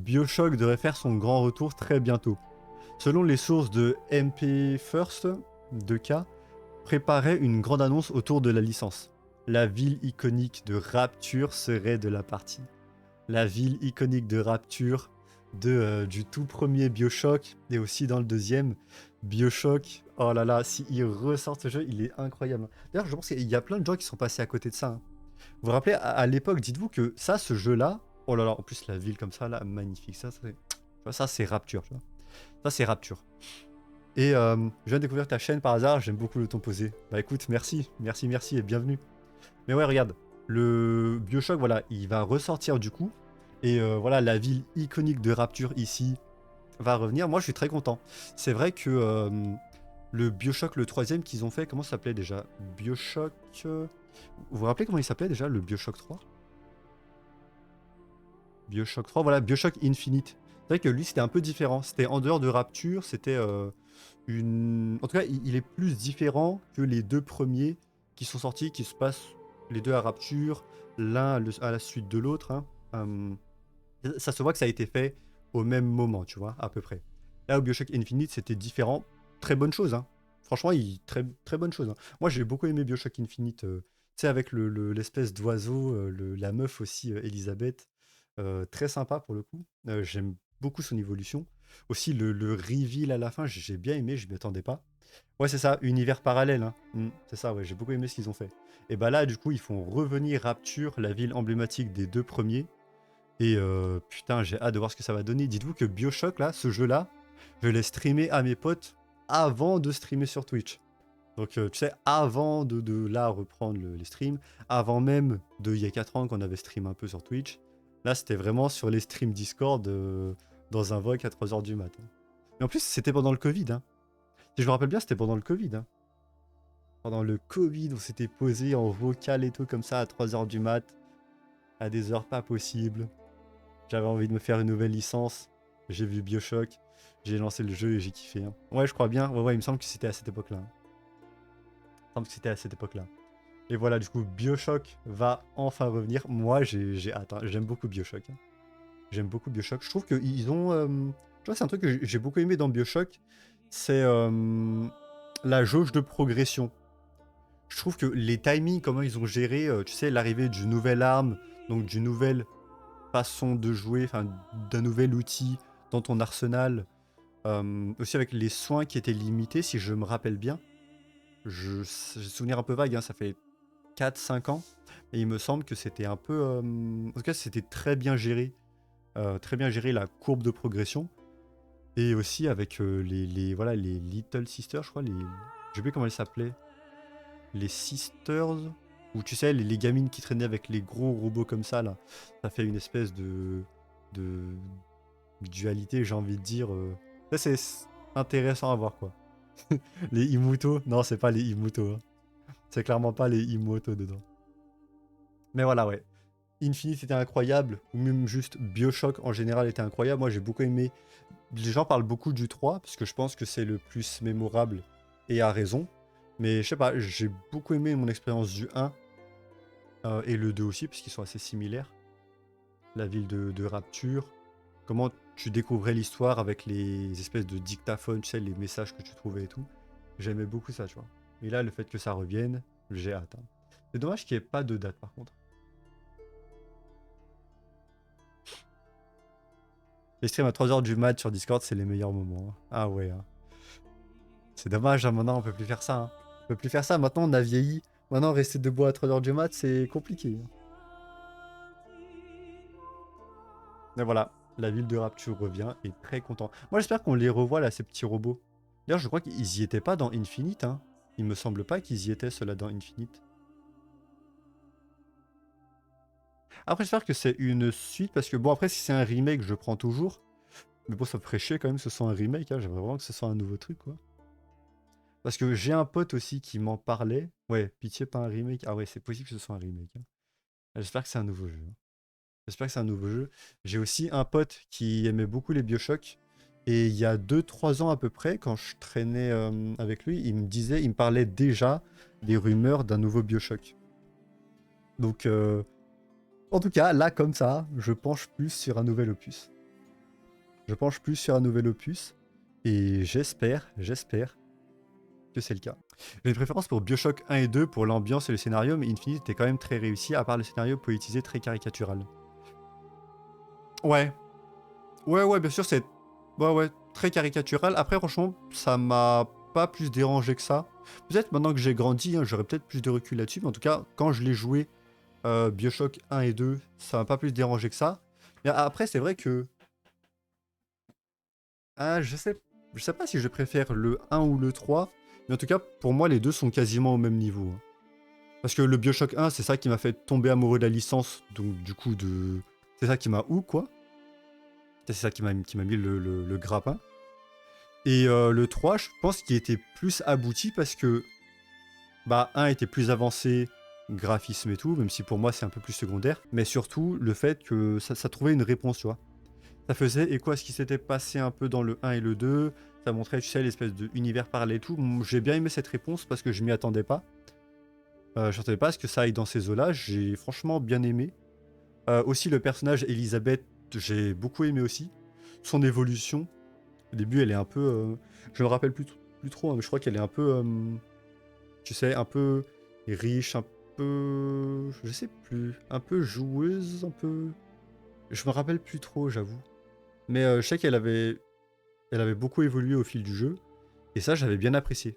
BioShock devrait faire son grand retour très bientôt. Selon les sources de MP First, 2K, préparait une grande annonce autour de la licence. La ville iconique de Rapture serait de la partie. La ville iconique de Rapture, du tout premier BioShock, et aussi dans le deuxième, BioShock, oh là là, s'il ressort ce jeu, il est incroyable. D'ailleurs, je pense qu'il y a plein de gens qui sont passés à côté de ça, hein. Vous vous rappelez, à l'époque, dites-vous que ça, ce jeu-là, oh là là, en plus la ville comme ça, là, magnifique, ça c'est Rapture, tu vois. Ça c'est Rapture. Et je viens de découvrir ta chaîne par hasard, j'aime beaucoup le ton posé. Bah écoute, merci, merci, merci et bienvenue. Mais ouais, regarde, le BioShock, voilà, il va ressortir du coup. Et voilà, la ville iconique de Rapture ici va revenir. Moi, je suis très content. C'est vrai que le BioShock, le troisième qu'ils ont fait, comment ça s'appelait déjà? BioShock... Vous vous rappelez comment il s'appelait déjà, le BioShock 3? BioShock 3, voilà, BioShock Infinite. C'est vrai que lui, c'était un peu différent. C'était en dehors de Rapture, c'était une... En tout cas, il est plus différent que les deux premiers qui sont sortis, qui se passent les deux à Rapture, l'un à la suite de l'autre, hein. Ça se voit que ça a été fait au même moment, tu vois, à peu près. Là, au BioShock Infinite, c'était différent. Très bonne chose, hein. Franchement, très, très bonne chose, hein. Moi, j'ai beaucoup aimé BioShock Infinite. Tu sais, avec l'espèce d'oiseau, la meuf aussi, Elisabeth. Très sympa pour le coup. J'aime beaucoup son évolution. Aussi, le reveal à la fin, j'ai bien aimé, je m'y attendais pas. Ouais, c'est ça, univers parallèle, hein. C'est ça, ouais, j'ai beaucoup aimé ce qu'ils ont fait. Et bah là, du coup, ils font revenir Rapture, la ville emblématique des deux premiers. Et putain, j'ai hâte de voir ce que ça va donner. Dites-vous que BioShock, là, ce jeu-là, je l'ai streamé à mes potes avant de streamer sur Twitch. Donc, tu sais, avant de là reprendre les streams, avant même il y a 4 ans qu'on avait stream un peu sur Twitch, là, c'était vraiment sur les streams Discord dans un voc à 3h du matin. Et en plus, c'était pendant le Covid, hein. Si je me rappelle bien, c'était pendant le Covid, hein. Pendant le Covid, on s'était posé en vocal et tout comme ça à 3h du mat, à des heures pas possibles. J'avais envie de me faire une nouvelle licence. J'ai vu BioShock. J'ai lancé le jeu et j'ai kiffé, hein. Ouais, je crois bien. Ouais, ouais, il me semble que c'était à cette époque-là, hein. Il me semble que c'était à cette époque-là. Et voilà, du coup, BioShock va enfin revenir. Moi, j'ai hâte, hein. J'aime beaucoup BioShock, hein. J'aime beaucoup BioShock. Je trouve qu'ils ont... Tu vois, c'est un truc que j'ai beaucoup aimé dans BioShock. C'est la jauge de progression. Je trouve que les timings, comment ils ont géré, tu sais, l'arrivée d'une nouvelle arme, donc d'une nouvelle façon de jouer, enfin d'un nouvel outil dans ton arsenal, aussi avec les soins qui étaient limités, si je me rappelle bien. J'ai souvenir un peu vague, hein, ça fait 4-5 ans, et il me semble que c'était un peu... en tout cas, c'était très bien géré la courbe de progression, et aussi avec voilà, les Little Sisters, je crois, je sais plus comment elles s'appelaient, les Sisters, ou tu sais, les gamines qui traînaient avec les gros robots comme ça, là. Ça fait une espèce de dualité, j'ai envie de dire. Ça, c'est intéressant à voir, quoi. Les Imuto, non, c'est pas les Imuto, hein. C'est clairement pas les Imuto dedans. Mais voilà, ouais. Infinite était incroyable, ou même juste BioShock en général était incroyable. Moi, j'ai beaucoup aimé. Les gens parlent beaucoup du 3, parce que je pense que c'est le plus mémorable, et à raison. Mais je sais pas, j'ai beaucoup aimé mon expérience du 1, et le 2 aussi, parce qu'ils sont assez similaires. La ville de Rapture. Comment tu découvrais l'histoire avec les espèces de dictaphones, tu sais, les messages que tu trouvais et tout. J'aimais beaucoup ça, tu vois. Et là, le fait que ça revienne, j'ai hâte, hein. C'est dommage qu'il n'y ait pas de date, par contre. Les streams à 3h du mat sur Discord, c'est les meilleurs moments, hein. Ah ouais, hein. C'est dommage, hein, maintenant on peut plus faire ça, hein. On peut plus faire ça, maintenant on a vieilli. Maintenant rester debout à 3h du mat, c'est compliqué, hein. Mais voilà, la ville de Rapture revient et très content. Moi j'espère qu'on les revoit là, ces petits robots. D'ailleurs je crois qu'ils y étaient pas dans Infinite, hein. Il me semble pas qu'ils y étaient ceux-là dans Infinite. Après j'espère que c'est une suite parce que bon après si c'est un remake je prends toujours. Mais bon ça me ferait chier quand même que ce soit un remake, hein. J'aimerais vraiment que ce soit un nouveau truc quoi. Parce que j'ai un pote aussi qui m'en parlait. Ouais, pitié pas un remake. Ah ouais c'est possible que ce soit un remake, hein. J'espère que c'est un nouveau jeu, hein. J'espère que c'est un nouveau jeu. J'ai aussi un pote qui aimait beaucoup les BioShock. Et il y a 2-3 ans à peu près, quand je traînais avec lui, il me parlait déjà des rumeurs d'un nouveau BioShock. Donc, en tout cas, là, comme ça, je penche plus sur un nouvel opus. Je penche plus sur un nouvel opus. Et j'espère que c'est le cas. J'ai une préférence pour Bioshock 1 et 2 pour l'ambiance et le scénario, mais Infinite était quand même très réussi, à part le scénario politisé très caricatural. Ouais, ouais, bien sûr, c'est ouais, très caricatural. Après, franchement, ça m'a pas plus dérangé que ça. Peut-être maintenant que j'ai grandi, hein, j'aurais peut-être plus de recul là-dessus, mais en tout cas, quand je l'ai joué, Bioshock 1 et 2, ça m'a pas plus dérangé que ça. Mais après, c'est vrai que ah, je sais pas si je préfère le 1 ou le 3, mais en tout cas, pour moi, les deux sont quasiment au même niveau, hein. Parce que le Bioshock 1, c'est ça qui m'a fait tomber amoureux de la licence, donc du coup, c'est ça qui m'a quoi. C'est ça qui m'a mis le grappin. Et le 3, je pense qu'il était plus abouti parce que, bah, 1 était plus avancé, graphisme et tout, même si pour moi c'est un peu plus secondaire, mais surtout le fait que ça trouvait une réponse, tu vois. Ça faisait écho à ce qui s'était passé un peu dans le 1 et le 2, ça montrait, tu sais, l'espèce d'univers parallèle et tout. J'ai bien aimé cette réponse parce que je m'y attendais pas. Je m'attendais pas à ce que ça aille dans ces eaux-là, j'ai franchement bien aimé. Aussi le personnage Elisabeth, j'ai beaucoup aimé aussi. Son évolution, au début elle est un peu... je me rappelle plus trop, hein, mais je crois qu'elle est un peu... tu sais, un peu riche, un peu... je sais plus, un peu joueuse, un peu... Je me rappelle plus trop, j'avoue. Mais je sais elle avait beaucoup évolué au fil du jeu, et ça j'avais bien apprécié.